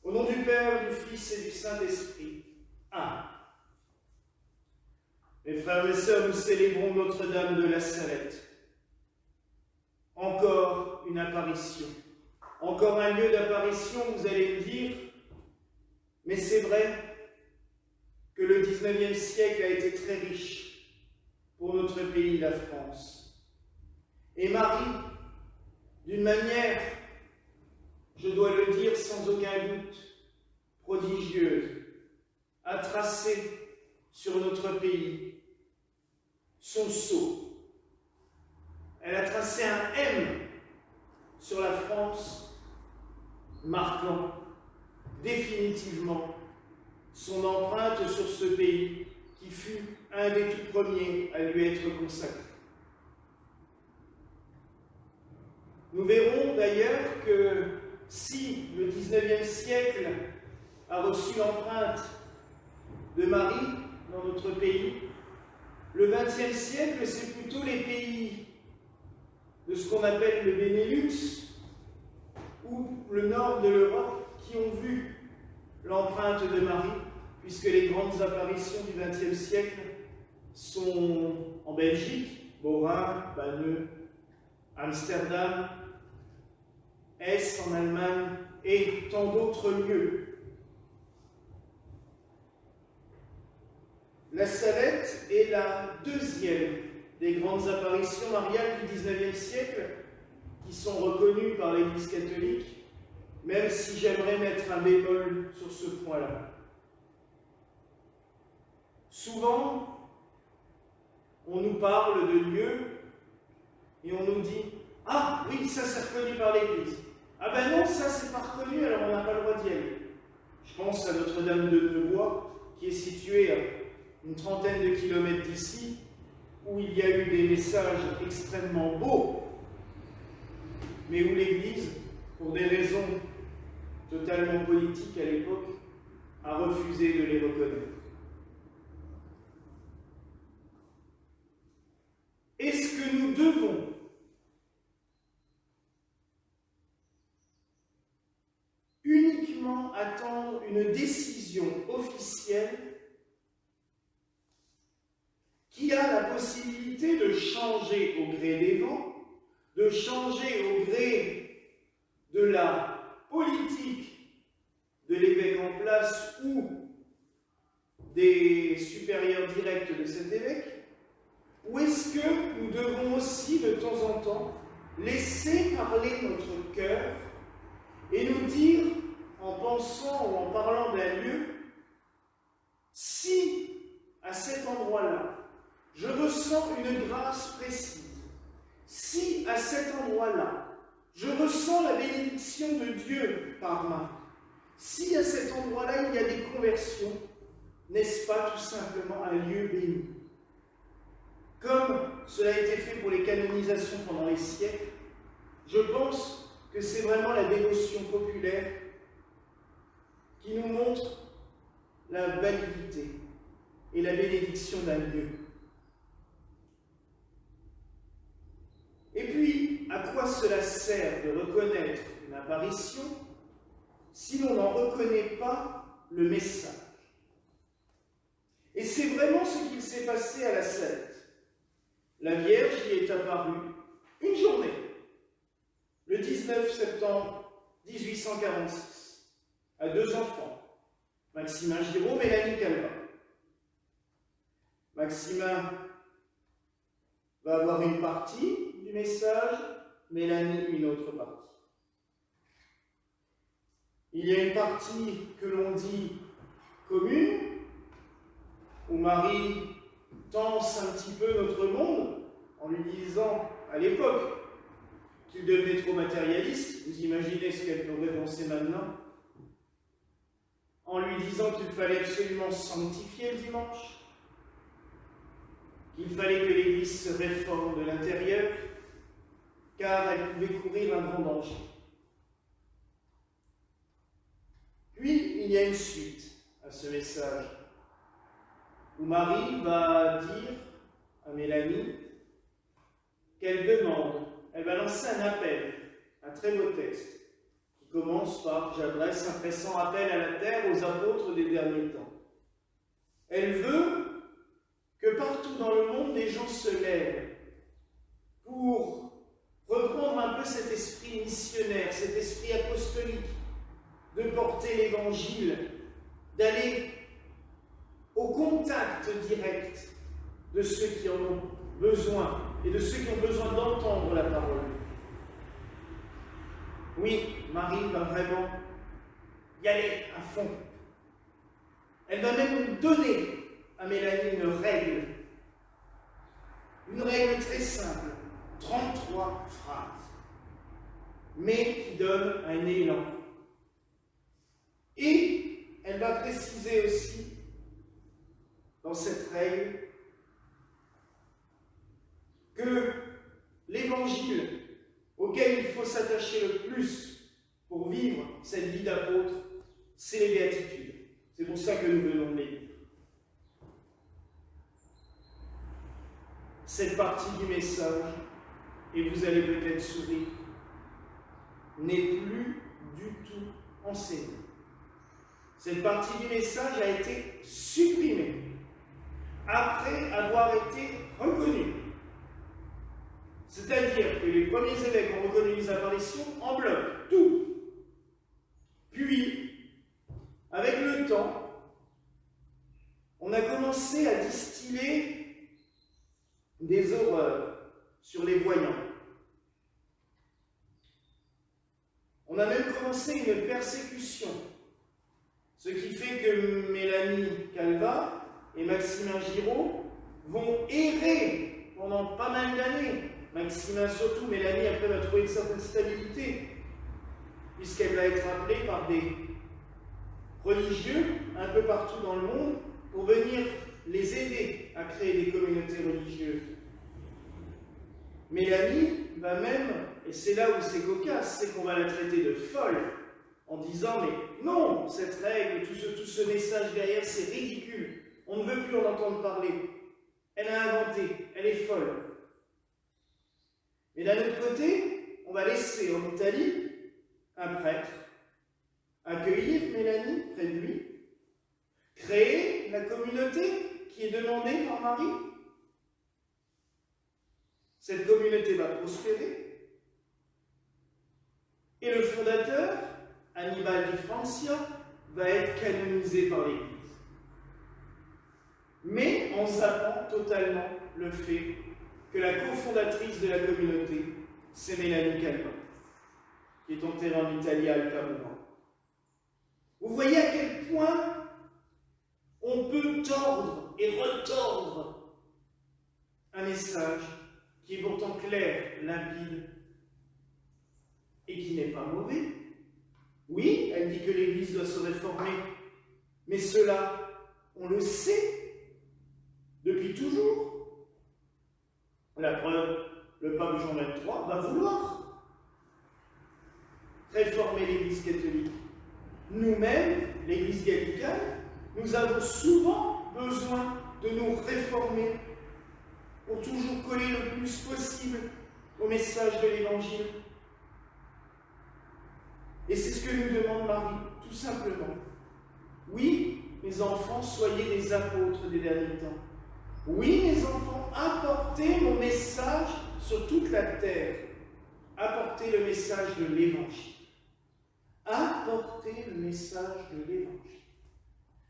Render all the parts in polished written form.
Au nom du Père, du Fils et du Saint-Esprit. Amen. Mes frères et sœurs, nous célébrons Notre-Dame de la Salette. Encore une apparition. Encore un lieu d'apparition, vous allez me dire, mais c'est vrai que le 19e siècle a été très riche pour notre pays, la France. Et Marie, d'une manière, je dois le dire sans aucun doute, prodigieuse, a tracé sur notre pays son sceau. Elle a tracé un M sur la France, marquant définitivement son empreinte sur ce pays qui fut un des tout premiers à lui être consacré. Nous verrons d'ailleurs que si le 19e siècle a reçu l'empreinte de Marie dans notre pays, le 20e siècle, c'est plutôt les pays de ce qu'on appelle le Benelux ou le nord de l'Europe qui ont vu l'empreinte de Marie, puisque les grandes apparitions du XXe siècle sont en Belgique, Bora, Banneux, Amsterdam, Hesse en Allemagne et tant d'autres lieux. La Salette est la deuxième des grandes apparitions mariales du XIXe siècle qui sont reconnues par l'Église catholique, même si j'aimerais mettre un bémol sur ce point-là. Souvent, on nous parle de lieux et on nous dit « Ah oui, ça c'est reconnu par l'Église. Ah ben non, ça c'est pas reconnu, alors on n'a pas le droit d'y aller. » Je pense à Notre-Dame de Neubois, qui est située à une trentaine de kilomètres d'ici, où il y a eu des messages extrêmement beaux, mais où l'Église, pour des raisons totalement politiques à l'époque, a refusé de les reconnaître. Est-ce que nous devons uniquement attendre une décision officielle qui a la possibilité de changer au gré des vents, de changer au gré de la politique de l'évêque en place ou des supérieurs directs de cet évêque, ou est-ce que nous devons aussi de temps en temps laisser parler notre cœur et nous dire, en pensant ou en parlant d'un lieu, si à cet endroit-là, je ressens une grâce précise, si à cet endroit-là, je ressens la bénédiction de Dieu par Marie, si à cet endroit-là, il y a des conversions, n'est-ce pas tout simplement un lieu béni? Comme cela a été fait pour les canonisations pendant les siècles, je pense que c'est vraiment la dévotion populaire qui nous montre la validité et la bénédiction d'un lieu. Et puis, à quoi cela sert de reconnaître une apparition si l'on n'en reconnaît pas le message? Et c'est vraiment ce qu'il s'est passé à la Salette. La Vierge y est apparue une journée, le 19 septembre 1846, à deux enfants, Maximin Giraud, Mélanie Calvat. Maximin va avoir une partie du message, Mélanie une autre partie. Il y a une partie que l'on dit commune, où Marie tense un petit peu notre monde en lui disant à l'époque qu'il devenait trop matérialiste. Vous imaginez ce qu'elle pourrait penser maintenant? En lui disant qu'il fallait absolument sanctifier le dimanche, qu'il fallait que l'Église se réforme de l'intérieur, car elle pouvait courir un grand danger. Puis, il y a une suite à ce message, où Marie va dire à Mélanie qu'elle demande, elle va lancer un appel, un très beau texte, qui commence par « J'adresse un pressant appel à la terre aux apôtres des derniers temps ». Elle veut que partout dans le monde, des gens se lèvent pour reprendre un peu cet esprit missionnaire, cet esprit apostolique, de porter l'Évangile, d'aller au contact direct de ceux qui en ont besoin et de ceux qui ont besoin d'entendre la parole. Oui, Marie va vraiment y aller à fond. Elle va même donner à Mélanie une règle très simple, 33 phrases, mais qui donne un élan. Et elle va préciser aussi, dans cette règle, que l'évangile auquel il faut s'attacher le plus pour vivre cette vie d'apôtre, c'est les béatitudes. C'est pour ça que nous venons de les lire. Cette partie du message, et vous allez peut-être sourire, n'est plus du tout enseignée. Cette partie du message a été supprimée après avoir été reconnue. C'est-à-dire que les premiers évêques ont reconnu les apparitions en bloc, tout. Puis, avec le temps, on a commencé à distiller des horreurs sur les voyants. On a même commencé une persécution, ce qui fait que Mélanie Calva et Maximin Giraud vont errer pendant pas mal d'années. Maximin surtout, Mélanie après va trouver une certaine stabilité, puisqu'elle va être appelée par des religieux un peu partout dans le monde pour venir les aider à créer des communautés religieuses. Mélanie va même, et c'est là où c'est cocasse, c'est qu'on va la traiter de folle, en disant « mais non, cette règle, tout ce message derrière, c'est ridicule, on ne veut plus en entendre parler. Elle a inventé, elle est folle. » Mais d'un autre côté, on va laisser en Italie un prêtre accueillir Mélanie près de lui, créer la communauté qui est demandée par Marie. Cette communauté va prospérer. Et le fondateur, Annibale di Francia, va être canonisé par l'Église. Mais en zappant totalement le fait que la cofondatrice de la communauté, c'est Mélanie Calva, qui est enterrée en Italie à Altamura. Vous voyez à quel point on peut tordre et retordre un message qui est pourtant clair, limpide, et qui n'est pas mauvais. Oui, elle dit que l'Église doit se réformer, mais cela, on le sait depuis toujours. La preuve, le pape Jean XXIII va vouloir réformer l'Église catholique. Nous-mêmes, l'Église gallicale, nous avons souvent besoin de nous réformer pour toujours coller le plus possible au message de l'Évangile. Et c'est ce que nous demande Marie, tout simplement. Oui, mes enfants, soyez des apôtres des derniers temps. Oui, mes enfants, apportez mon message sur toute la terre. Apportez le message de l'Évangile. Apportez le message de l'Évangile.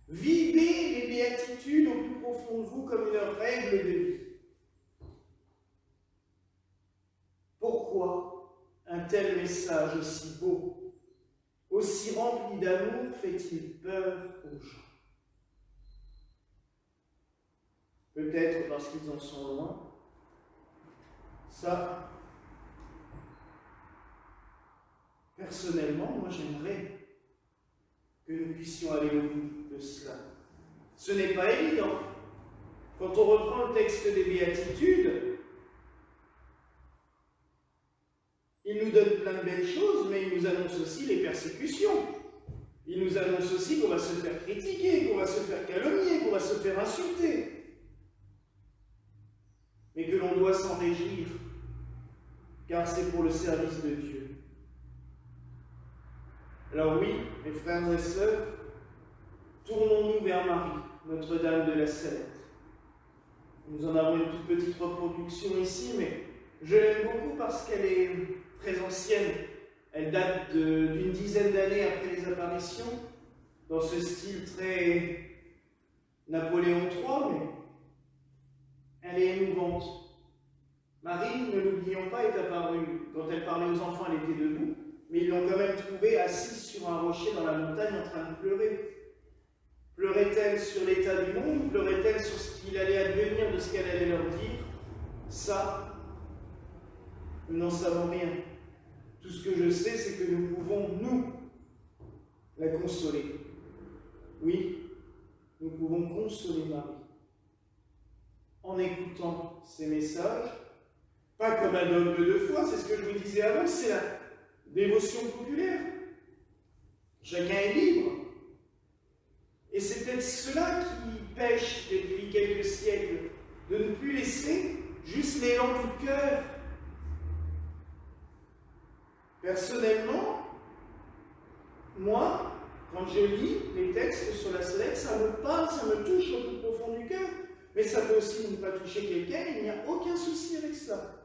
Vivez les béatitudes au plus profond de vous comme une règle de vie. Pourquoi un tel message aussi beau, aussi rempli d'amour, fait-il peur aux gens? Peut-être parce qu'ils en sont loin. Ça, personnellement, moi j'aimerais que nous puissions aller au bout de cela. Ce n'est pas évident. Quand on reprend le texte des Béatitudes, il nous donne plein de belles choses, mais il nous annonce aussi les persécutions. Il nous annonce aussi qu'on va se faire critiquer, qu'on va se faire calomnier, qu'on va se faire insulter. Mais que l'on doit s'en réjouir, car c'est pour le service de Dieu. Alors oui, mes frères et sœurs, tournons-nous vers Marie, Notre-Dame de la Salette. Nous en avons une toute petite reproduction ici, mais je l'aime beaucoup parce qu'elle est très ancienne. Elle date d'une dizaine d'années après les apparitions, dans ce style très Napoléon III, mais elle est émouvante. Marie, ne l'oublions pas, est apparue. Quand elle parlait aux enfants, elle était debout, mais ils l'ont quand même trouvée assise sur un rocher dans la montagne en train de pleurer. Pleurait-elle sur l'état du monde ou pleurait-elle sur ce qu'il allait advenir de ce qu'elle allait leur dire? Ça, nous n'en savons rien. Tout ce que je sais, c'est que nous pouvons, nous, la consoler. Oui, nous pouvons consoler Marie en écoutant ses messages, pas comme un dogme de foi, c'est ce que je vous disais avant, c'est la dévotion populaire. Chacun est libre. Et c'est peut-être cela qui pêche depuis quelques siècles, de ne plus laisser juste l'élan du cœur. Personnellement, moi, quand je lis les textes sur la Salette, ça me parle, ça me touche au plus profond du cœur. Mais ça peut aussi ne pas toucher quelqu'un, il n'y a aucun souci avec ça.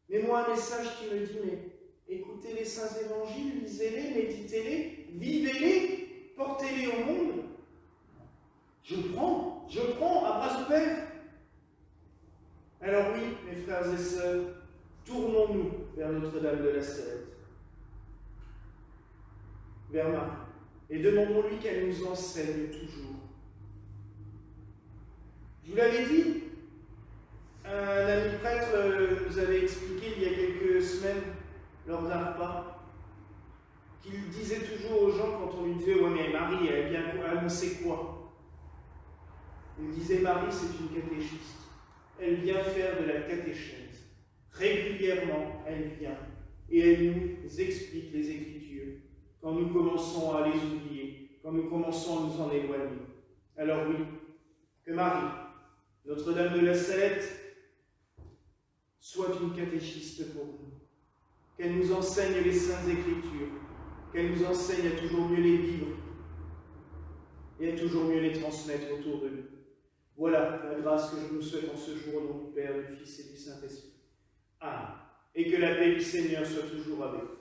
Mais moi, un message qui me dit, mais écoutez les saints évangiles, lisez-les, méditez-les, vivez-les, portez-les au monde. Je prends, à bras ouverts. Alors oui, mes frères et sœurs, tournons-nous vers Notre-Dame de la Salette, vers Marie, et demandons-lui qu'elle nous enseigne toujours. Je vous l'avais dit, un ami prêtre nous avait expliqué il y a quelques semaines, lors d'un repas, qu'il disait toujours aux gens quand on lui disait « Ouais, mais Marie, elle vient annoncer quoi ?» Il disait « Marie, c'est une catéchiste. Elle vient faire de la catéchèse. Régulièrement, elle vient et elle nous explique les Écritures quand nous commençons à les oublier, quand nous commençons à nous en éloigner. Alors oui, que Marie, Notre-Dame de la Salette, soit une catéchiste pour nous, qu'elle nous enseigne les Saintes Écritures, qu'elle nous enseigne à toujours mieux les vivre et à toujours mieux les transmettre autour de nous. Voilà la grâce que je nous souhaite en ce jour au nom du Père, du Fils et du Saint-Esprit. Amen. Et que la paix du Seigneur soit toujours avec vous.